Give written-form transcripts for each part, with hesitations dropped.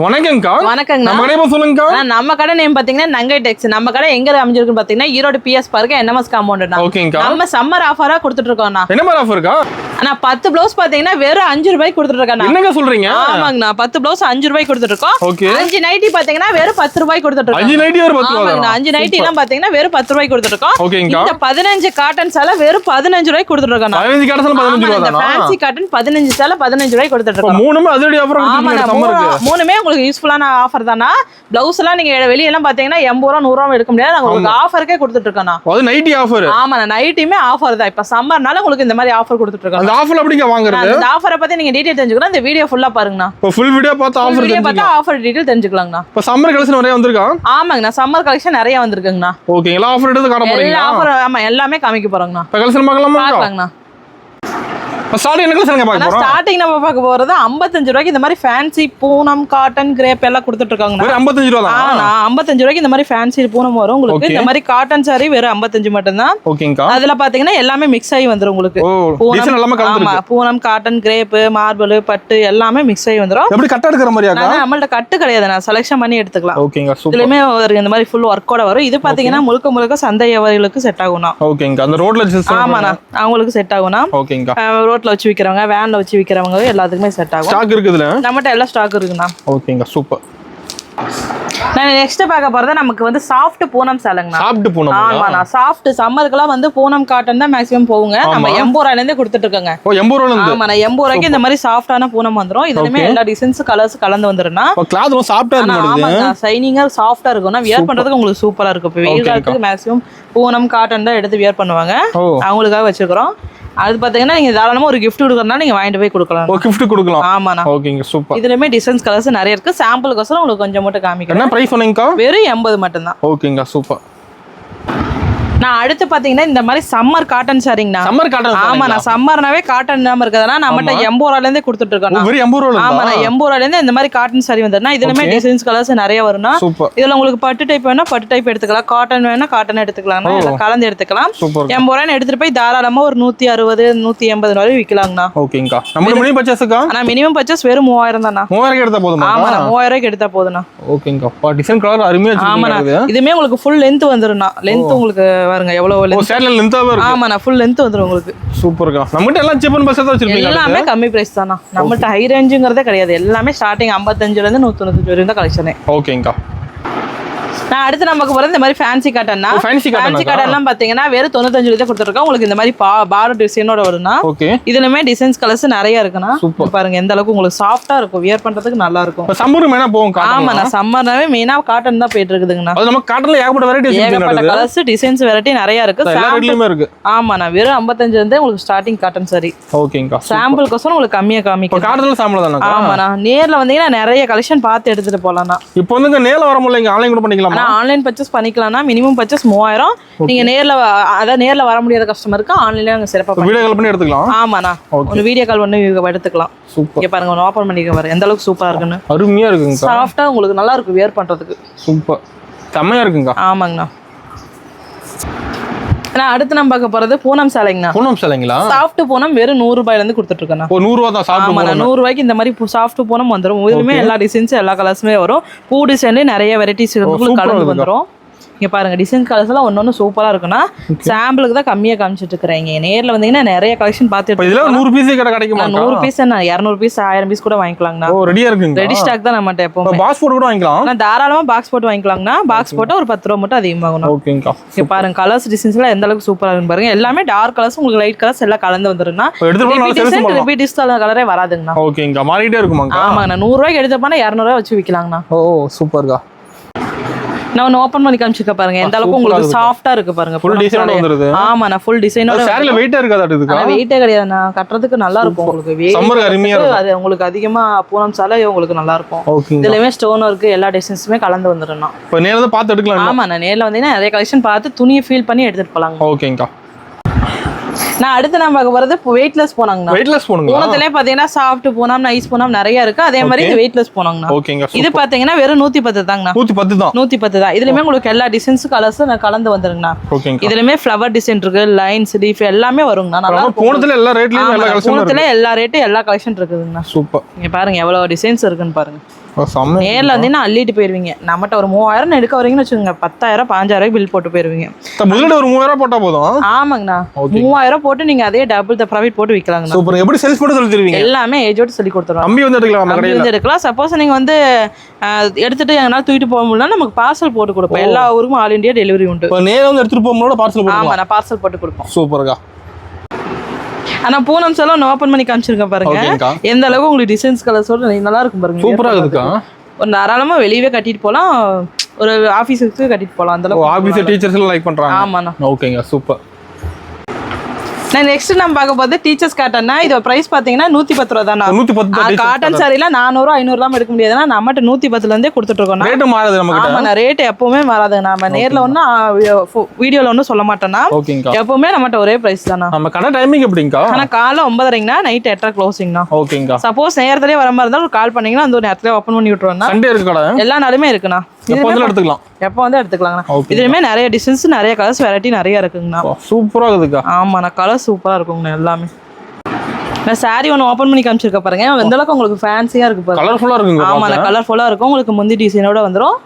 வணக்கம்க்கா. வணக்கங்க. நம்ம கடை பத்தி சொல்லுங்கக்கா. நம்ம கடை நேம் பாத்தீங்கன்னா நங்கை டெக்ஸ். நம்ம கடை எங்க அமைஞ்சிருக்குன்னு பாத்தீங்கன்னா Erode PS park NMS compound. ஓகேங்கா. நம்ம சம்மர் ஆஃபரா கொடுத்துட்டு இருக்கோம்ண்ணா. என்ன மாதிரி ஆஃபர்க்கா? ஆனா 10 ப்ளவுஸ் பாத்தீங்கன்னா வெறும் 5 ரூபாய்க்கு கொடுத்துட்டு இருக்கோம். என்னங்க சொல்றீங்க? ஆமாங்கண்ணா, 10 ப்ளவுஸ் 5 ரூபாய்க்கு கொடுத்துட்டு இருக்கோம். ஓகே. 5 நைட்டி பாத்தீங்கன்னா வெறும் 10 ரூபாய்க்கு கொடுத்துட்டு இருக்கோம். 5 நைட்டி வெறும் 10 ரூபாய். 5 நைட்டி எல்லாம் பாத்தீங்கன்னா வெறும் 10 ரூபாய்க்கு கொடுத்துட்டு இருக்கோம். ஓகேங்கா. இந்த 15 காட்டன் சேலை வெறும் 15 ரூபாய்க்கு கொடுத்துட்டு இருக்கோம். 15 காட்டன் சேலை 15 ரூபாய் தானா? ஃபேன்சி காட்டன் 15 சேலை 15 ரூபாய்க்கு கொடுத்துட்டு இருக்கோம். மூணுமே அதிரடி ஆஃபர் கொடுத்துருக்கீங்க சம்மருக்கு. மூணுமே உங்களுக்கு யூஸ்ஃபுல்லான ஆஃபர் தானா. பிளவுஸ் எல்லாம் நீங்க வெளிய எல்லாம் பாத்தீங்கன்னா 80 ரூபாய் 100 ரூபாய் எடுக்க முடியாது. நாங்க உங்களுக்கு ஆஃபர்க்கே கொடுத்துட்டு இருக்கோம். அது நைட்டி ஆஃபர். ஆமா, நைட்டியுமே ஆஃபர் தான். இப்ப சம்மர்னால உங்களுக்கு இந்த மாதிரி ஆஃபர் கொடுத்துட்டு இருக்கோம். அந்த ஆஃபர் எப்படிங்க வாங்குறது? அந்த ஆஃபரை பத்தி நீங்க டீடைல் தெரிஞ்சுக்கணும். இந்த வீடியோ ஃபுல்லா பாருங்கண்ணா. இப்போ ஃபுல் வீடியோ பார்த்து ஆஃபர் தெரிஞ்சுக்கலாம். ஆஃபர் டீடைல் தெரிஞ்சுக்கலாம்ண்ணா. இப்போ சம்மர் கலெக்ஷன் நிறைய வந்திருக்கா? ஆமாங்கண்ணா, சம்மர் கலெக்ஷன் நிறைய வந்திருக்குங்கண்ணா. ஓகே, எல்லா ஆஃபர் எடுத்து காட்ட போறீங்களா? எல்லா ஆஃபர் ஆமா எல்லாமே காமிக்க போறோம்ண்ணா. இப்போ கலெக்ஷன் பார்க்கலாமா? ஸ்டார்டிங் என்ன கலெக்ஷன் பார்க்க போறோம்? ஸ்டார்டிங் நம்ம பார்க்க போறது 55 ரூபாய்க்கு இந்த மாதிரி ஃபேன்சி பூனம் காட்டன் கிரேப் எல்லாம் கொடுத்துட்டு இருக்காங்க. வெறும் 55 ரூபாய் தான். 55 ரூபாய்க்கு இந்த மாதிரி ஃபேன்சி பூனம் வரும் உங்களுக்கு. இந்த மாதிரி காட்டன் சாரி வெறும் 55 மட்டும் தான். ஓகேங்கா. அதுல பாத்தீங்கன்னா எல்லாமே மிக்ஸ் ஆகி வந்துரும் உங்களுக்கு. டிசைன் எல்லாமே கலந்துருக்கு. ஆமா, பூனம் காட்டன் கிரேப் மார்பிள் பட்டு எல்லாமே மிக்ஸ் ஆகி வந்துரும். எப்படி கட் எடுக்கிற மாதிரியாக்கா? நம்மள்ட்ட கட்டு கிடையாது, நான் செலக்ஷன் பண்ணி எடுத்துக்கலாம். ஓகேங்கா, சூப்பர். இதுலயுமே இந்த மாதிரி ஃபுல் ஒர்க்கோட வரும். இது பாத்தீங்கன்னா முழுக்க சந்தை வியாபாரிகளுக்கு செட் ஆகும்னா. ஓகேங்கா. அந்த ரோட்ல சிஸ்டம். ஆமாண்ணா, அவங்களுக்கு செட் ஆகும்னா. ஓகேங்கா. ரோட்ல வச்சு விக்கிறவங்க வேன்ல வச்சு விக்கிறவங்க எல்லாத்துக்குமே செட் ஆகும். ஸ்டாக் இருக்குதுல? நம்மட்ட எல்லா ஸ்டாக் இருக்குண்ணா. ஓகேங்க, சூப்பர். நான் நெக்ஸ்ட் பார்க்க போறது நமக்கு வந்து சாஃப்ட் பூனம் சேலைங்கண்ணா. சாஃப்ட் பூனம். ஆமாண்ணா, சாஃப்ட் சம்மருக்குலாம் வந்து பூனம் காட்டன் தான் மேக்ஸிமம் போகுங்க. நம்ம 80 ரூபாயில இருந்தே கொடுத்துட்டு இருக்கோங்க. ஓ, 80 ரூபாயில இருந்து. ஆமாண்ணா, 80 ரூபாய்க்கு இந்த மாதிரி சாஃப்டான பூனம் வந்துரும். இதுலயுமே எல்லா டிசைன்ஸ் கலர்ஸ் கலந்து வந்துரும்னா. கிளாத் ரொம்ப சாஃப்ட்டா இருக்கு. ஆமாங்க, ஷைனிங்கா சாஃப்ட்டா இருக்கும்னா வியர் பண்றதுக்கு உங்களுக்கு சூப்பரா இருக்கும். இப்போ வெயில் காலத்துக்கு மேக்ஸிமம் பூனம் காட்டன் தான் எடுத்து வியர் பண்ணுவாங்க. அவங்களுக்காக வச்சிருக்கிறோம். அது பாத்தீங்கன்னா நீங்க தாராளமா ஒரு gift கொடுக்கறதுனா நீங்க வாங்கிட்டு போய் கொடுக்கலாம். ஒரு gift கொடுக்கலாம். ஆமாண்ணா. ஓகேங்க, சூப்பர். இதுலயுமே டிசைன்ஸ் கலர்ஸ் நிறைய இருக்கு. சாம்பிளுக்கோசரம் உங்களுக்கு கொஞ்சம் மட்டும் காமிக்கிறேன். என்ன பிரைஸ் சொன்னீங்கக்கா? வெறும் 80 மட்டும் தான். ஓகேங்க, சூப்பர். நான் அடுத்து பாத்தீங்கன்னா இந்த மாதிரி சம்மர் காட்டன் சாரிங்கண்ணா. Summer cotton. ஆமா, நான் சம்மர்னாவே காட்டன் இல்லாம இருக்கறதுனா நம்மட்ட 80 ரூபாயில இருந்தே கொடுத்துட்டு இருக்கோம். வெறும் 80 ரூபாயில. ஆமா, 80 ரூபாயில இருந்து இந்த மாதிரி காட்டன் சாரி வந்துருனா. இதுலமே டிசைன்ஸ் கலர்ஸ் நிறைய வரும்னா. இதுல உங்களுக்கு பட்டு டைப் வேணா பட்டு டைப் எடுத்துக்கலாம், காட்டன் வேணா காட்டன் எடுத்துக்கலாம், இல்ல கலந்து எடுத்துக்கலாம். 80 ரூபாய் எடுத்துட்டு போய் தாராளமா ஒரு 160 180 வரை விக்கலாம்ண்ணா. ஓகேங்கா. நம்ம மினிமம் பர்சேஸ்க்கா? ஆனா மினிமம் பர்சேஸ் வெறும் 3000 தானா. 3000 எடுத்தா போதுமா? ஆமா, 3000 ரூபாய்க்கு எடுத்தா போதும்ண்ணா. ஓகேங்கா. டிசைன் கலர் அருமையா இருக்கு. இதுமே உங்களுக்கு ஃபுல் லெந்த் வந்துரும்ண்ணா. லெந்த் உங்களுக்கு பாருங்க எவ்வளவு லெந்த். சேனல் லெந்தாவே இருக்கு. ஆமாண்ணா, ஃபுல் லெந்த் வந்துரும் உங்களுக்கு. சூப்பர்க்கா. நம்மட்ட எல்லாம் சீப் அண்ட் பெஸ்ட்டா வச்சிருக்கீங்க. எல்லாமே கம்மி பிரைஸ் தானா. நம்மட்ட ஹை ரேஞ்சுங்கறதே கிடையாது. எல்லாமே ஸ்டார்டிங் 55 ல இருந்து 195 வரைக்கும் தான் கலெக்ஷனே. ஓகேங்கா. நான் அடுத்து நமக்கு போறது இந்த மாதிரி ஃபேன்சி காட்டன்னா. ஃபேன்சி காட்டன்லாம் பாத்தீங்கன்னா வெறும் 95 ரூபாய் கொடுத்துருக்கோம். உங்களுக்கு இந்த மாதிரி பார் டிசைனோட வரும்னா. ஓகே. இதுலமே டிசைன்ஸ் கலர்ஸ் நிறைய இருக்குன்னா. பாருங்க எந்த அளவுக்கு உங்களுக்கு சாஃப்ட்டா இருக்கும், வியர் பண்றதுக்கு நல்லா இருக்கும். சம்மர் மெயினா போகும் காட்டன். ஆமா, நான் சம்மர்னாவே மெயினா காட்டன் தான் போயிட்டு இருக்குதுங்கண்ணா. அது நம்ம காட்டன்ல ஏகப்பட்ட வெரைட்டிஸ் இருக்கு. ஏகப்பட்ட கலர்ஸ் டிசைன்ஸ் வெரைட்டி நிறைய இருக்கு. எல்லா இருக்கு. ஆமா, நான் வெறும் 55 இருந்தே உங்களுக்கு ஸ்டார்டிங் காட்டன் சாரி. ஓகேங்கா. சாம்பிள் கோசம் உங்களுக்கு கம்மியா காமிக்கிறேன். காட்டன்ல சாம்பிள் தானே? ஆமாண்ணா, நேர்ல வந்தீங்கன்னா நிறைய கலெக்ஷன் பார்த்து எடுத்துட்டு போலாம்ண்ணா. இப்போ வந்து நேர்ல வர முடியல, ஆன்லைன் கூட பண்ணிக்கலாமா? நான் ஆன்லைன் பர்ச்சேஸ் பண்ணிக்கலாம்னா மினிமம் பர்ச்சேஸ் 3000. நீங்க நேர்ல வர முடியாத கஸ்டமருக்கு ஆன்லைன்ல நாங்க சிறப்பா வீடியோ கால் பண்ணி எடுத்துக்கலாம். ஆமாண்ணா, ஒரு வீடியோ கால் பண்ணி எடுத்துக்கலாம். இங்க பாருங்க, ஒன்னு ஓபன் பண்ணிக்க பாருங்க எந்த அளவுக்கு சூப்பரா இருக்குன்னு. அருமையா இருக்குங்க. சாஃப்ட்டா உங்களுக்கு நல்லா இருக்கும் வியர் பண்றதுக்கு. சூப்பர், செமையா இருக்குங்க. ஆமாங்கண்ணா. நான் அடுத்து நம்ம பார்க்க போறது பூனம் சேலைங்கண்ணா. பூனம் சேலைங்களா? சாஃப்ட் பூனம் வெறும் 100 ரூபாயில இருந்து கொடுத்துட்டு இருக்கேன். 100 ரூபாய் தான் சாஃப்ட் பூனம். 100 ரூபாய்க்கு இந்த மாதிரி சாஃப்ட் பூனம் வந்துரும். இதுலயுமே எல்லா டிசைன்ஸ் எல்லா கலர்ஸுமே வரும். பூ டிசைன்ல நிறைய வெரைட்டிஸ் கலந்து வந்துரும். இங்க பாருங்க டிசைன் கலர்ஸ் எல்லாம் ஒன்னொன்னு சூப்பரா இருக்குன்னா. சாம்பிளுக்கு தான் கம்மியா காமிச்சிட்டு இருக்கறீங்க. நேர்ல வந்தீங்கன்னா நிறைய கலெக்ஷன் பார்த்துட்டு. இதுல 100 பீஸ் கிடைக்குமா? 100 பீஸ் என்ன 200 பீஸ் 1000 பீஸ் கூட வாங்கிக்கலாம்னா. ஓ, ரெடியா இருக்குங்க. ரெடி ஸ்டாக் தான் நம்மட்ட எப்பவும். பாக்ஸ் போட்டு கூட வாங்கிக்கலாம். நான் தாராளமா பாக்ஸ் போட்டு வாங்கிக்கலாம்னா. பாக்ஸ் போட்டா ஒரு 10 ரூபாய் மட்டும் அதிகமாகும். ஓகேங்கா. இங்க பாருங்க கலர்ஸ் டிசைன்ஸ் எல்லாம் எந்த அளவுக்கு சூப்பரா இருக்கு பாருங்க. எல்லாமே டார்க் கலர்ஸ் உங்களுக்கு லைட் கலர்ஸ் எல்லாம் கலந்து வந்துருன்னா. ரிப்பீட் கலரே வராதுங்கண்ணா. ஓகேங்கா. மாறிட்டே இருக்குமாங்க? ஆமாங்கண்ணா, 100 ரூபாய்க்கு எடுத்தப்பனா 200 ரூபாய் வச்சு விக்கலாங்கண்ணா. ஓ, சூப்பர்க்கா. நான் ஓபன் பண்ணி காமிச்சிக்க பாருங்க எந்த அளவுக்கு உங்களுக்கு சாஃப்ட்டா இருக்கு பாருங்க. ஃபுல் டிசைனோட வந்துருது. ஆமா, நான் ஃபுல் டிசைனோட. சாரில வெயிட்டா இருக்காதா? இதுக்கு வெயிட்டே கிடையாது. நான் கட்டறதுக்கு நல்லா இருக்கும் உங்களுக்கு. சம்மர் அருமையா இருக்கும். அது உங்களுக்கு அதிகமா பூனம் சாலை உங்களுக்கு நல்லா இருக்கும். இதுலயே ஸ்டோன் வர்க் எல்லா டிசைன்ஸுமே கலந்து வந்துரும். இப்போ நேர்ல பார்த்து எடுக்கலாம். ஆமா, நான் நேர்ல வந்தீங்கன்னா நிறைய கலெக்ஷன் பார்த்து துணியை ஃபீல் பண்ணி எடுத்துட்டு போலாம். ஓகேங்கா. நான் அடுத்து நம்ம பார்க்க போறது வெயிட்லெஸ் போனாங்கண்ணா. வெயிட்லெஸ் போனாங்க. பூனத்திலே பாத்தீங்கன்னா சாஃப்ட் பூனம் நைஸ் பூனம் நிறைய இருக்கு. அதே மாதிரி இது வெயிட்லெஸ் போனாங்கண்ணா. ஓகேங்க. இது பாத்தீங்கன்னா வெறும் 110 தாங்கண்ணா. 110 தான். 110 தான். இதுலயுமே உங்களுக்கு எல்லா டிசைன்ஸ் கலர்ஸ் கலந்து வந்துருங்கண்ணா. ஓகேங்க. இதுலயுமே ஃப்ளவர் டிசைன் இருக்கு, லைன்ஸ் லீஃப் எல்லாமே வருங்கண்ணா. நல்லா பூனத்துல எல்லா ரேட்லயும் எல்லா கலெக்ஷன் பூனத்துல எல்லா ரேட் எல்லா கலெக்ஷன் இருக்குதுங்கண்ணா. சூப்பர். இங்க பாருங்க எவ்வளவு டிசைன்ஸ் இருக்குன்னு பாருங்க. நேரில் வந்தீங்கன்னா அள்ளிட்டு போயிருவீங்க. நம்மகிட்ட ஒரு 3000 எடுக்க வரீங்கன்னு வச்சுக்கோங்க, 10,000 15,000 பில் போட்டு போயிருவீங்க. முதல்ல ஒரு 3000 போட்டா போதும். ஆமாங்கண்ணா, 3000 போட்டு நீங்க அதே டபுள் த ப்ராஃபிட் போட்டு விற்கலாங்க. சூப்பர். எப்படி சேல்ஸ் பண்ண சொல்லி தருவீங்க? எல்லாமே ஏஜோட சொல்லி கொடுத்துருவோம். கம்பி வந்து எடுக்கலாம், கம்பி வந்து எடுக்கலாம். சப்போஸ் நீங்க வந்து எடுத்துட்டு எங்கனால தூக்கிட்டு போக முடியல, நமக்கு பார்சல் போட்டு கொடுப்போம். எல்லா ஊருக்கும் ஆல் இந்தியா டெலிவரி உண்டு. நேரா வந்து எடுத்துட்டு போகும்போது பார்சல் போடுவோம். ஆமா, நான் பார்சல் போட்டு கொடுப்போம். சூப்பர்க்கா. ஆனா பூனம் சாலம் ஓபன் பண்ணி காமிச்சிருக்கேன் பாருங்க. எந்த அளவுக்கு உங்களுக்கு டிசைன்ஸ் கலர்ஸோட நல்லா இருக்கும் பாருங்க. சூப்பரா இருக்குக்கா. ஒரு தாராளமா வெளியவே கட்டிட்டு போலாம், ஒரு ஆபீஸ்க்கு கட்டிட்டு போலாம். அந்த அளவுக்கு ஆபீஸ் டீச்சர்ஸ் எல்லாம் லைக் பண்றாங்க. ஆமாண்ணா. ஓகேங்க, சூப்பர். நான் நெக்ஸ்ட் நம்ம பார்க்க போது டீச்சர்ஸ் காட்டன்னா, இதோட பிரைஸ் பாத்தீங்கன்னா 110 ரூபா தான். 110 காட்டன் சாரில 400 500 எல்லாம் எடுக்க முடியாதுன்னா நம்மகிட்ட 110ல இருந்தே கொடுத்துட்டு இருக்கோம். ரேட் மாறாது நமக்கு. ஆமா, ரேட் எப்பவுமே மாறாது. நம்ம நேர்ல ஒண்ணு வீடியோல ஒண்ணு சொல்ல மாட்டேன்னா, எப்பவுமே நம்மகிட்ட ஒரே பிரைஸ் தானா. நம்ம கடை டைமிங் எப்படிங்கா? ஆனா காலைல 9:30னா நைட் 8:30 க்ளோசிங்னா. ஓகேங்கா. சப்போஸ் நேரத்திலே வர மாதிரி இருந்தா கால் பண்ணீங்கன்னா அந்த நேரத்திலே ஓபன் பண்ணி விட்டுருவோம்னா. சண்டே இருக்கு கடை. எல்லா நாளுமே இருக்குண்ணா. எப்போ வந்து எடுத்துக்கலாம். எப்போ வந்து எடுத்துக்கலாங்கண்ணா. இதுலயுமே நிறைய டிசைன்ஸ், நிறைய கலர்ஸ், வெரைட்டி நிறைய இருக்குங்கண்ணா. சூப்பரா இருக்குக்கா. ஆமாண்ணா, கலர் சூப்பரா இருக்குங்கண்ணா எல்லாமே. நான் சாரி ஒன்று ஓப்பன் பண்ணி காமிச்சிருக்க பாருங்க. எந்த அளவுக்கு உங்களுக்கு ஃபேன்சியா இருக்கு பாருங்க. கலர்ஃபுல்லா இருக்குங்க. ஆமாண்ணா, கலர்ஃபுல்லா இருக்கும். உங்களுக்கு முந்தி டிசைனோட வந்துரும்.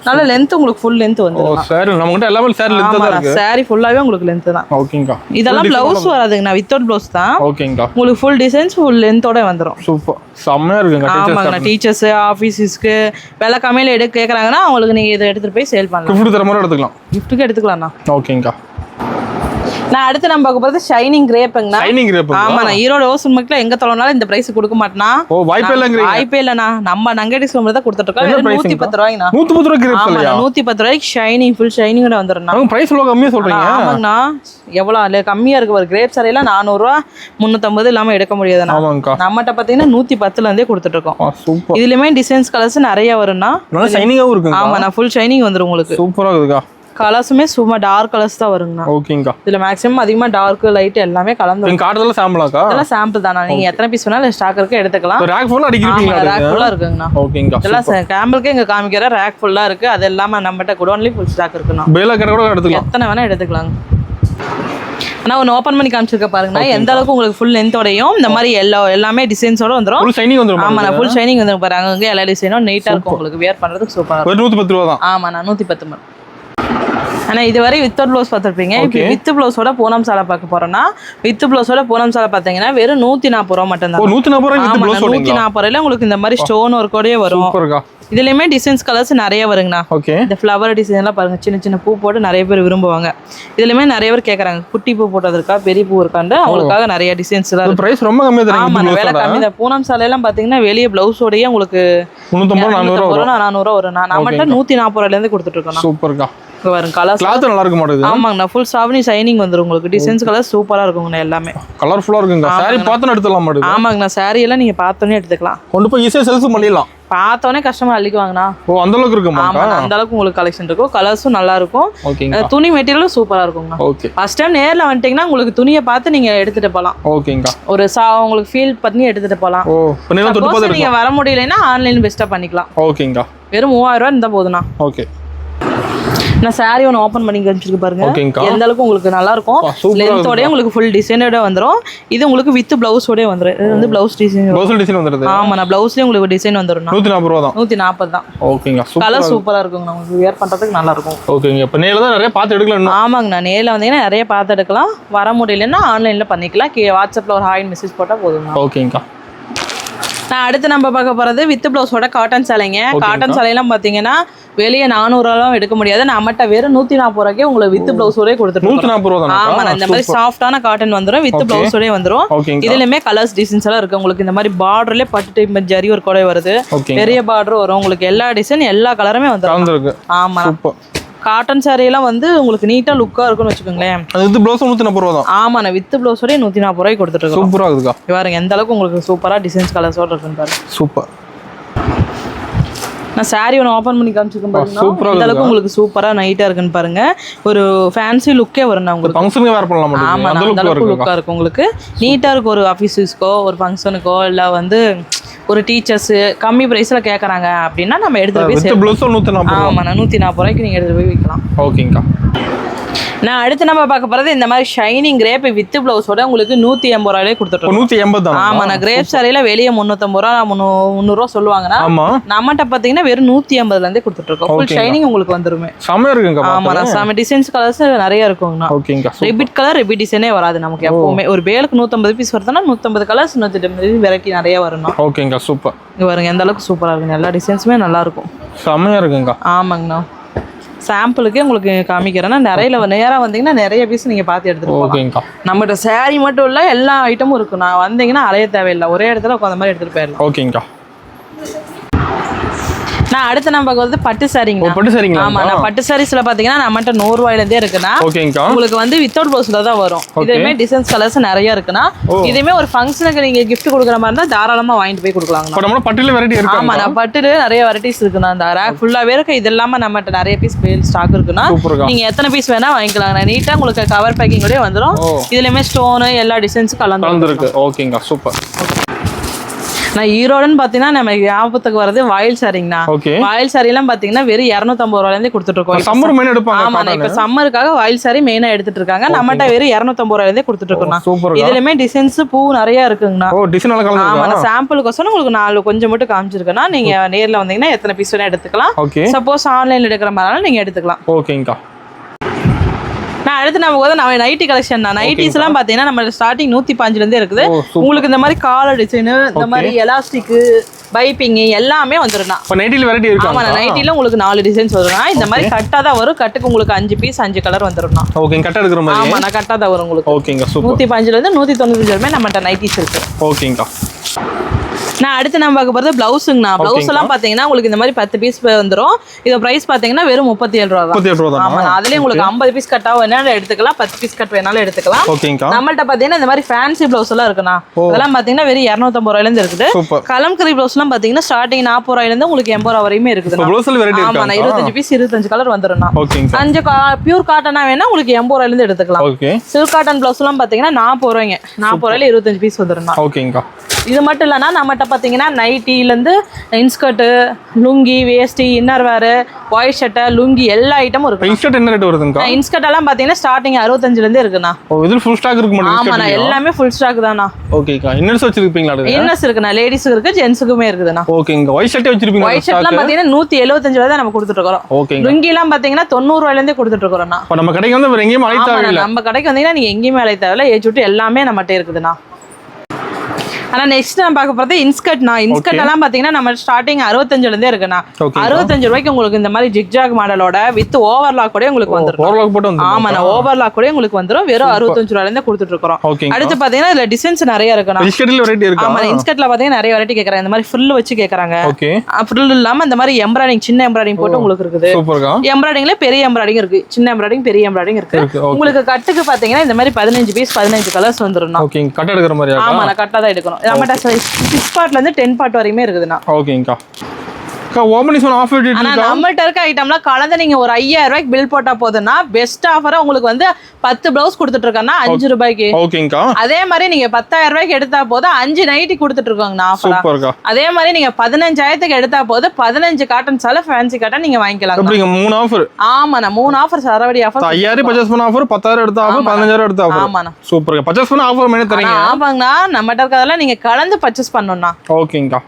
நல்ல லென்த், உங்களுக்கு ஃபுல் லென்த் வந்துரும். சாரி நம்மகிட்ட எல்லாமே சாரி லென்த் தான் இருக்கு. சாரி ஃபுல்லாவே உங்களுக்கு லென்த் தான். ஓகேங்கா. இதெல்லாம் ப்ளவுஸ் வராதுங்கண்ணா, வித்தவுட் ப்ளவுஸ் தான். ஓகேங்கா. உங்களுக்கு ஃபுல் டிசைன்ஸ் ஃபுல் லென்த்தோட வந்துரும். சூப்பர், செம்மையா இருக்குங்க. ஆமாங்கண்ணா, டீச்சர்ஸ் ஆபீஸ்க்கு விலை கம்மியில எடுக்க கேக்குறாங்கன்னா அவங்களுக்கு நீங்க இதை எடுத்துட்டு போய் சேல் பண்ணலாம். கிஃப்ட் தர மாதிரி எடுத்துக்கலாம். கிஃப்ட்டுக்கு எடுத்துக்கலாம்ண்ணா. ஓகேங்கா. நான் அடுத்து நம்ம பார்க்க போறது ஷைனிங் கிரேப்ங்கண்ணா. Shining grape. ஆமாண்ணா, ஈரோடு ஓசன் மக்கள்ல எங்க தொலைனாலும் இந்த பிரைஸ் கொடுக்க மாட்டேனா. ஓ, வாய்ப்பே இல்லங்கறீங்க. வாய்ப்பே இல்லண்ணா, நம்ம நங்கடி ஸ்டோர்ல தான் கொடுத்துட்டு இருக்கோம். 110 ரூபாய்ங்கண்ணா. 110 ரூபாய் கிரேப் இல்லையா? 110 ரூபாய்க்கு ஷைனிங் ஃபுல் ஷைனிங்கோட வந்துறேன்னா. அவங்க பிரைஸ் எவ்வளவு கம்மியா சொல்றீங்க? ஆமாங்கண்ணா, எவ்வளவு இல்ல கம்மியா இருக்கு. ஒரு கிரேப் சாரில 400 ரூபாய் 350 இல்லாம எடுக்க முடியாதுண்ணா. ஆமாங்கா. நம்மட்ட பாத்தீங்கன்னா 110ல இருந்தே கொடுத்துட்டு இருக்கோம். சூப்பர். இதுலயுமே டிசைன்ஸ் கலர்ஸ் நிறைய வரும்னா. நல்ல ஷைனிங்காவும் இருக்குங்க. ஆமாண்ணா, ஃபுல் ஷைனிங் வந்துரும் உங்களுக்கு. சூப்பரா இருக்குக்கா. கலர்ஸுமே சும்மா டார்க் கலர்ஸ் தான் வருங்கண்ணா. ஓகேங்கா. இதுல மேக்ஸிமம் அதிகமா டார்க் லைட் எல்லாமே கலந்து. நீங்க காட்டுறதுல சாம்பிளாக்கா? இதெல்லாம் சாம்பிள் தானா. நீங்க எத்தனை பீஸ் வேணாலும் ஸ்டாக் இருக்கு எடுத்துக்கலாம். ரேக் ஃபுல்லா அடிக்கிறீங்களா? ரேக் ஃபுல்லா இருக்குங்கண்ணா. ஓகேங்கா. இதெல்லாம் சாம்பிளுக்கு எங்க காமிக்கிற ரேக் ஃபுல்லா இருக்கு. அது எல்லாமே நம்மட்ட குடோன்லயே ஃபுல் ஸ்டாக் இருக்குண்ணா. பேலா கடை கூட எடுத்துக்கலாம். எத்தனை வேணா எடுத்துக்கலாங்க. ஆனா ஒன்னு ஓபன் பண்ணி காமிச்சிருக்க பாருங்கண்ணா. எந்த அளவுக்கு உங்களுக்கு ஃபுல் லென்த்தோடையும் இந்த மாதிரி எல்லாமே டிசைன்ஸோட வந்துரும். ஃபுல் ஷைனிங் வந்துரும். ஆமாண்ணா, ஃபுல் ஷைனிங் வந்துரும் பாருங்க. அங்க எல்லா டிசைனும் நீட்டா இருக்கும். உங்களுக்கு வியர் பண்றதுக்கு சூப்பரா இருக்கும். 110 ரூபாய் தான். ஆமாண்ணா, 110 ரூபாய். ஆனா இதுவரை வித்தவுட் ப்ளவுஸ் பார்த்துருப்பீங்க. இப்போ வித் ப்ளவுஸோட பூனம் சாலை பார்க்க போறோம்னா, வித் ப்ளவுஸோட பூனம் சாலை பார்த்தீங்கன்னா வெறும் 140 ரூபா மட்டும் தான். 140 ரூபாய் வித் ப்ளவுஸ். 140 ரூபாயில உங்களுக்கு இந்த மாதிரி ஸ்டோன் ஒர்க்கோடயே வரும். சூப்பர்க்கா. இதுலயுமே டிசைன்ஸ் கலர்ஸ் நிறைய வருங்கண்ணா. ஓகே. இந்த ஃப்ளவர் டிசைன் எல்லாம் பாருங்க, சின்ன சின்ன பூ போட்டு நிறைய பேர் விரும்புவாங்க. இதுலயுமே நிறைய பேர் கேக்குறாங்க, குட்டி பூ போட்டது இருக்கா, பெரிய பூ இருக்கான்னு. அவங்களுக்காக நிறைய டிசைன்ஸ் எல்லாம் இருக்கு. பிரைஸ் ரொம்ப கம்மியா தான். ஆமா, விலை கம்மி தான். பூனம் சாலை எல்லாம் பாத்தீங்கன்னா வெளியே பிளவுஸோடயே உங்களுக்கு 350 400 வரும். நம்மகிட்ட 140 ரூபாயில இருந்து கொடுத்துட்டு இருக்கோம். சூப்பர்க்கா. பாருங்க கலர் கிளாத் நல்லா இருக்க மாட்டேங்குது. ஆமாங்கண்ணா, ஃபுல் சாவனி ஷைனிங் வந்துரும் உங்களுக்கு. டிசைன்ஸ் கலர் சூப்பரா இருக்குங்கண்ணா எல்லாமே. கலர்ஃபுல்லா இருக்குங்க. சாரி பார்த்தா எடுத்துலாம் மாட்டேங்குது. ஆமாங்கண்ணா, சாரி எல்லாம் நீங்க பார்த்தோன்னே எடுத்துக்கலாம். கொண்டு போய் ஈஸியா சேல்ஸ் பண்ணிடலாம். பார்த்தோன்னே கஸ்டமர் அள்ளிக்குவாங்கண்ணா. ஓ, அந்த அளவுக்கு இருக்குமா? ஆமா, அந்த அளவுக்கு உங்களுக்கு கலெக்ஷன் இருக்கும். கலர்ஸும் நல்லா இருக்கும். ஓகேங்க. துணி மெட்டீரியலும் சூப்பரா இருக்குங்கண்ணா. ஓகே. ஃபர்ஸ்ட் டைம் நேர்ல வந்துட்டீங்கன்னா உங்களுக்கு துணியை பார்த்து நீங்க எடுத்துட்டு போலாம். ஓகேங்கா. ஒரு உங்களுக்கு ஃபீல் பண்ணி எடுத்துட்டு போலாம். ஓ, பண்ணீங்க தொட்டு பார்த்து நீங்க வர முடியலன்னா ஆன்லைன் பெஸ்டா பண்ணிக்கலாம். ஓகேங்கா. வெறும் 3000 ரூபாய் இருந்தா போதுண்ணா. ஓகே. நான் சாரி ஒன்று ஓப்பன் பண்ணி காமிச்சிருக்கு பாருங்க. எந்த அளவுக்கு உங்களுக்கு நல்லா இருக்கும். லென்த்தோடய உங்களுக்கு ஃபுல் டிசைனோட வந்துரும். இது உங்களுக்கு வித் பிளவுஸோடய வந்துரும். இது வந்து பிளவுஸ் டிசைன். பிளவுஸ் டிசைன் வந்துருது. ஆமா, நான் பிளவுஸ்லயே உங்களுக்கு டிசைன் வந்துரும். 140 ரூபாய் தான். 140 தான். ஓகேங்க. கலர் சூப்பரா இருக்குங்க. உங்களுக்கு வியர் பண்றதுக்கு நல்லா இருக்கும். ஓகேங்க. இப்ப நேர்ல தான் நிறைய பார்த்து எடுக்கலாம். ஆமாங்க, நான் நேர்ல வந்தீங்கன்னா நிறைய பார்த்து எடுக்கலாம். வர முடியலன்னா ஆன்லைன்ல பண்ணிக்கலாம். வாட்ஸ்அப்ல ஒரு ஹாய் மெசேஜ் போட்டா போதும். ஓகேங்கா. நான் அடுத்து நம்ம பார்க்க போறது வித் பிளவுஸோட காட்டன் சாலைங்க. காட்டன் சாலையெல்லாம் பாத்தீங்கன்னா வெளியே 400 ரூபாய் எடுக்க முடியாது. நம்மகிட்ட வெறும் 140 ரூபாய்க்கு உங்களுக்கு வித் பிளவுஸோட கொடுத்துட்டு 140 ரூபாய். ஆமா, இந்த மாதிரி சாஃப்டான காட்டன் வந்துரும். வித் பிளவுஸோட வந்துரும். இதுலயுமே கலர்ஸ் டிசைன்ஸ் எல்லாம் இருக்கு. உங்களுக்கு இந்த மாதிரி பார்டர்லயே பட்டு டைப் ஜரி ஒரு கூட வருது. பெரிய பார்டர் வரும். உங்களுக்கு எல்லா டிசைன் எல்லா கலருமே வந்துரும். ஆமா, காட்டன் சாரி எல்லாம் வந்து உங்களுக்கு நீட்டா லுக்கா இருக்கும்னு வச்சுக்கோங்களேன். வித் பிளவுஸ் 140 ரூபாய் தான். ஆமா, நான் வித் பிளவுஸோட 140 ரூபாய்க்கு கொடுத்துட்டு இருக்கோம். சூப்பரா இருக்குக்கா. பாருங்க எந்த அளவுக்கு உங்களுக்கு சூப்பரா டிசைன்ஸ் கலர்ஸோட இருக்குன்னு பாருங்க. சூப்பர். நான் சாரி ஒன்று ஓப்பன் பண்ணி காமிச்சிருக்கேன் பாருங்க. இந்த அளவுக்கு உங்களுக்கு சூப்பரா நைட்டா இருக்குன்னு பாருங்க. ஒரு ஃபேன்சி லுக்கே வரும் உங்களுக்கு. ஃபங்க்ஷனுக்கு வேர் பண்ணலாம். ஆமா, அந்த அளவுக்கு லுக்கா இருக்கும் உங்களுக்கு. நீட்டா இருக்கும். ஒரு ஆஃபீஸுக்கோ ஒரு ஃபங்க்ஷனுக்கோ இல்ல வந்து ஒரு டீச்சர்ஸ் கம்மி பிரைஸ்ல கேக்குறாங்க அப்படின்னா நம்ம எடுத்துட்டு போய் 140. ஆமா, 140 ரூபாய்க்கு நீங்க எடுத்துட்டு போய் விற்கலாம். ஓகேங்கா. நான் அடுத்து நம்ம பார்க்க போறது இந்த மாதிரி ஷைனிங் கிரேப் வித் பிளவுஸோட உங்களுக்கு 180 ரூபாயிலே கொடுத்துட்டோம். 180 தான். ஆமா, நான் கிரேப் சாரியில வெளியே 350 ரூபா 300 ரூபா சொல்லுவாங்கன்னா நம்மகிட்ட பாத்தீங்கன்னா வெறும் 180ல இருந்தே கொடுத்துட்டு இருக்கோம். ஃபுல் ஷைனிங் உங்களுக்கு வந்துருமே. செமையா இருக்குங்க. ஆமா, நான் செம டிசைன்ஸ் கலர்ஸ் நிறைய இருக்குங்கண்ணா. ஓகேங்க. ரிப்பீட் கலர் ரிப்பீட் டிசைனே வராது நமக்கு எப்பவுமே. ஒரு பேலுக்கு 150 பீஸ் வருதுன்னா 150 கலர்ஸ் 150 வெரைட்டி நிறைய வரும். ஓகேங்க, சூப்பர். இங்க பாருங்க எந்த அளவுக்கு சூப்பரா இருக்கு. எல்லா டிசைன்ஸுமே நல்லா இருக்கும். செமையா இருக்குங்க. ஆமாங்கண்ணா. சாம்பிளுக்கே உங்களுக்கு காமிக்கிறேன்னா நேரா வந்தீங்கன்னா நிறைய பீஸ் நீங்க பார்த்து எடுத்துட்டு போகலாம். நம்மகிட்ட சாரி மட்டும் இல்ல எல்லா ஐட்டமும் இருக்கும். நான் வந்தீங்கன்னா அலைய தேவையில்லை, ஒரே இடத்துல உட்காந்த மாதிரி எடுத்துட்டு போயிடலாம். ஓகேங்கா. நான் அடுத்து நம்ம வந்து பட்டு சாரிங்க. பட்டு சாரிங்களா? ஆமா, நான் பட்டு சாரீஸ்ல பாத்தீங்கன்னா நம்மகிட்ட 100 ரூபாயில இருந்தே இருக்குன்னா உங்களுக்கு வந்து வித்தவுட் ப்ளவுஸ்ல தான் வரும். இதுமே டிசைன்ஸ் கலர்ஸ் நிறைய இருக்குன்னா இதுமே ஒரு ஃபங்க்ஷனுக்கு நீங்க gift கொடுக்குற மாதிரி இருந்தா தாராளமா வாங்கிட்டு போய் கொடுக்கலாங்க. அப்ப நம்ம பட்டுல வெரைட்டி இருக்கு. ஆமா, நான் பட்டுல நிறைய வெரைட்டிஸ் இருக்குன்னா அந்த ரேக் ஃபுல்லாவே இருக்கு. இது இல்லாம நம்மகிட்ட நிறைய பீஸ் பேல் ஸ்டாக் இருக்குன்னா நீங்க எத்தனை பீஸ் வேணா வாங்கிக்கலாம். நீட்டா உங்களுக்கு கவர் பேக்கிங்கோடயே வந்துரும். இதுலயுமே ஸ்டோன் எல்லா டிசைன்ஸ் கலந்து இருக்கு. ஓகேங்க, சூப்பர். நான் ஈரோடுன்னு பாத்தீங்கன்னா நம்ம ஞாபகத்துக்கு வரது வாயில் சாரிங்கண்ணா. வாயில் சாரி எல்லாம் பாத்தீங்கன்னா வெறும் 250 ரூபாயில இருந்து கொடுத்துட்டு இருக்கோம். சம்மர் மெயின் எடுப்பாங்க. ஆமா, இப்ப சம்மருக்காக வாயில் சாரி மெயினா எடுத்துட்டு இருக்காங்க. நம்மகிட்ட வெறும் 250 ரூபாயில இருந்தே கொடுத்துட்டு இருக்கோம். இதுலயுமே டிசைன்ஸ் பூ நிறைய இருக்குங்கண்ணா. ஆமா, நான் சாம்பிளுக்கு உங்களுக்கு 4 கொஞ்சம் மட்டும் காமிச்சிருக்கேன்னா நீங்க நேர்ல வந்தீங்கன்னா எத்தனை பீஸ் வேணா எடுத்துக்கலாம். சப்போஸ் ஆன்லைன்ல எடுக்கிற மாதிரினாலும் நீங்க எடுத்துக்கலாம். ஓகேங்கா. நான் அடுத்து நம்ம நைட்டி கலெக்ஷன் தான். நைட்டிஸ் எல்லாம் பாத்தீங்கன்னா நம்ம ஸ்டார்டிங் 105 இருந்தே இருக்குது. உங்களுக்கு இந்த மாதிரி காலர் டிசைன், இந்த மாதிரி எலாஸ்டிக், பைப்பிங் எல்லாமே வந்துரும். நைட்டில வெரைட்டி இருக்கு. ஆமா, நைட்டில உங்களுக்கு 4 டிசைன்ஸ் வரும். இந்த மாதிரி கட்டா தான் வரும். கட்டுக்கு உங்களுக்கு 5 பீஸ் 5 கலர் வந்துரும். ஓகே, கட்டா எடுக்கிற மாதிரி. ஆமா, நான் கட்டா தான் வரும் உங்களுக்கு. ஓகேங்க, சூப்பர். 105 இருந்து 195 வரைக்கும் நம்மட்ட நைட்டிஸ் இருக்கு. ஓகேங்க. நான் அடுத்து நம்ம பார்க்க போறது பிளவுஸுங்கண்ணா. பிளவுஸ் எல்லாம் பாத்தீங்கன்னா உங்களுக்கு இந்த மாதிரி 10 பீஸ் வந்துரும். இது பிரைஸ் பாத்தீங்கன்னா வெறும் 37 ரூபா தான். 37 ரூபா தான். ஆமா, அதுலயே உங்களுக்கு 50 பீஸ் கட்டா வேணாலும் எடுத்துக்கலாம், 10 பீஸ் கட் வேணாலும் எடுத்துக்கலாம். நம்மள்ட்ட பாத்தீங்கன்னா இந்த மாதிரி ஃபேன்சி பிளவுஸ் எல்லாம் இருக்குண்ணா. அதெல்லாம் பாத்தீங்கன்னா வெறும் 250 ரூபாயில இருந்து இருக்குது. கலம்கரி பிளவுஸ் எல்லாம் பாத்தீங்கன்னா ஸ்டார்டிங் 40 ரூபாயில இருந்து உங்களுக்கு 80 ரூபா வரையுமே இருக்குது. ஆமா, 25 பீஸ் 25 கலர் வந்துரும். 5 பியூர் காட்டனா வேணா உங்களுக்கு 80 ரூபாயில இருந்து எடுத்துக்கலாம். சில்க் காட்டன் பிளவுஸ் எல்லாம் பாத்தீங்கன்னா 40 ரூபாய்ங்க. 40 ரூபாயில 25 பீஸ் வந்துரும். ஓகேங்கா. இது மட்டும் இல்லைன்னா நம்மகிட்ட பார்த்தீங்கன்னா நைட்டிலேருந்து இன்ஸ்கர்ட்டு, லுங்கி, வேஸ்டி, இன்னர் வேறு, பாய் ஷர்ட்டு, லுங்கி எல்லா ஐட்டமும் இருக்கு. இன்ஸ்கர்ட் என்ன ரேட் வருதுங்க? இன்ஸ்கர்ட் எல்லாம் பார்த்தீங்கன்னா ஸ்டார்டிங் 65லேருந்து இருக்குண்ணா. இதில் ஃபுல் ஸ்டாக் இருக்கு. ஆமாண்ணா, எல்லாமே ஃபுல் ஸ்டாக் தானா. ஓகேக்கா. இன்னர்ஸ் வச்சிருப்பீங்களா? இன்னர்ஸ் இருக்குண்ணா, லேடிஸுக்கு இருக்கு, ஜென்ஸுக்குமே இருக்குதுண்ணா. ஓகேங்க. ஒயிட் ஷர்ட்டே வச்சிருப்பீங்க? ஒயிட் ஷர்ட்லாம் பார்த்தீங்கன்னா 175 ரூபாய் தான் நம்ம கொடுத்துட்டு இருக்கோம். ஓகே. லுங்கிலாம் பார்த்தீங்கன்னா 90 ரூபாயிலேருந்தே கொடுத்துட்டு இருக்கோம்ண்ணா. இப்போ நம்ம கடைக்கு வந்து வேற எங்கேயும் அழைக்க தேவையில்லை. நம்ம கடைக்கு வந்தீங்கன்னா நீங்கள் எங்கேயுமே அழைக்க தேவையில்லை. ஏஜ் விட்டு எல்லாமே நம்மகிட்ட இருக்குதுண்ணா. ஆனா நெக்ஸ்ட் நான் பார்க்க போறது இன்ஸ்கர்ட்னா. இன்ஸ்கர்ட் எல்லாம் பாத்தீங்கன்னா நம்ம ஸ்டார்டிங் 65ல இருந்தே இருக்குண்ணா. 65 ரூபாய்க்கு உங்களுக்கு இந்த மாதிரி ஜிக்ஜாக் மாடலோட வித் ஓவர்லாக் கூட உங்களுக்கு வந்துரும். ஓவர்லாக் போட்டு வந்துரும். ஆமா, நான் ஓவர்லாக் கூட உங்களுக்கு வந்துரும். வெறும் 65 ரூபாயில இருந்து கொடுத்துட்டு இருக்கோம். அடுத்து பாத்தீங்கன்னா இதுல டிசைன்ஸ் நிறைய இருக்குண்ணா. இன்ஸ்கர்ட்ல வெரைட்டி இருக்கு. ஆமா, இன்ஸ்கர்ட்ல பாத்தீங்கன்னா நிறைய வெரைட்டி கேக்குறாங்க. இந்த மாதிரி ஃப்ரில் வச்சு கேக்குறாங்க. ஃப்ரில் இல்லாம இந்த மாதிரி எம்ப்ராய்டிங், சின்ன எம்ப்ராய்டிங் போட்டு உங்களுக்கு இருக்குது. எம்ப்ராய்டிங்ல பெரிய எம்ப்ராய்டிங் இருக்கு, சின்ன எம்ப்ராய்டிங், பெரிய எம்ப்ராய்டிங் இருக்கு. உங்களுக்கு கட்டுக்கு பாத்தீங்கன்னா இந்த மாதிரி 15 பீஸ் 15 கலர்ஸ் வந்துரும். ஓகே, கட்ட எடுக்கிற மாதிரி. ஆமா, நான் கட்டா தான் எடுக்கணும். நம்மட்ட 6 பார்ட்ல இருந்து 10 பார்ட் வரையுமே இருக்குதுண்ணா. ஓகேங்கா. நம்மள்ட்ட இருக்க ஐட்டம்லாம் கலந்து நீங்க ஒரு 5000 ரூபாய்க்கு பில் போட்டா போதுன்னா பெஸ்ட் ஆஃபரா உங்களுக்கு வந்து 10 பிளவுஸ் கொடுத்துட்டு இருக்கோம்னா 5 ரூபாய்க்கு. ஓகேங்கா. அதே மாதிரி நீங்க 10000 ரூபாய்க்கு எடுத்தா போது 5 நைட்டி கொடுத்துட்டு இருக்கோங்கண்ணா ஆஃபரா. அதே மாதிரி நீங்க 15000க்கு எடுத்தா போது 15 காட்டன் சால ஃபேன்சி காட்டன் நீங்க வாங்கிக்கலாம். அப்படிங்க 3 ஆஃபர். ஆமாண்ணா, 3 ஆஃபர் சரவடி ஆஃபர். 5000 பர்ச்சேஸ் பண்ண ஆஃபர், 10000 எடுத்தா ஆஃபர், 15000 எடுத்தா ஆஃபர். ஆமாண்ணா, சூப்பர்ங்க. பர்ச்சேஸ் பண்ண ஆஃபர் மேல தரீங்க. ஆமாங்கண்ணா, நம்மட்ட இருக்கதெல்லாம் நீங்க கலந்து பர்ச்சேஸ் பண்ணனும்னா. ஓகேங்கா.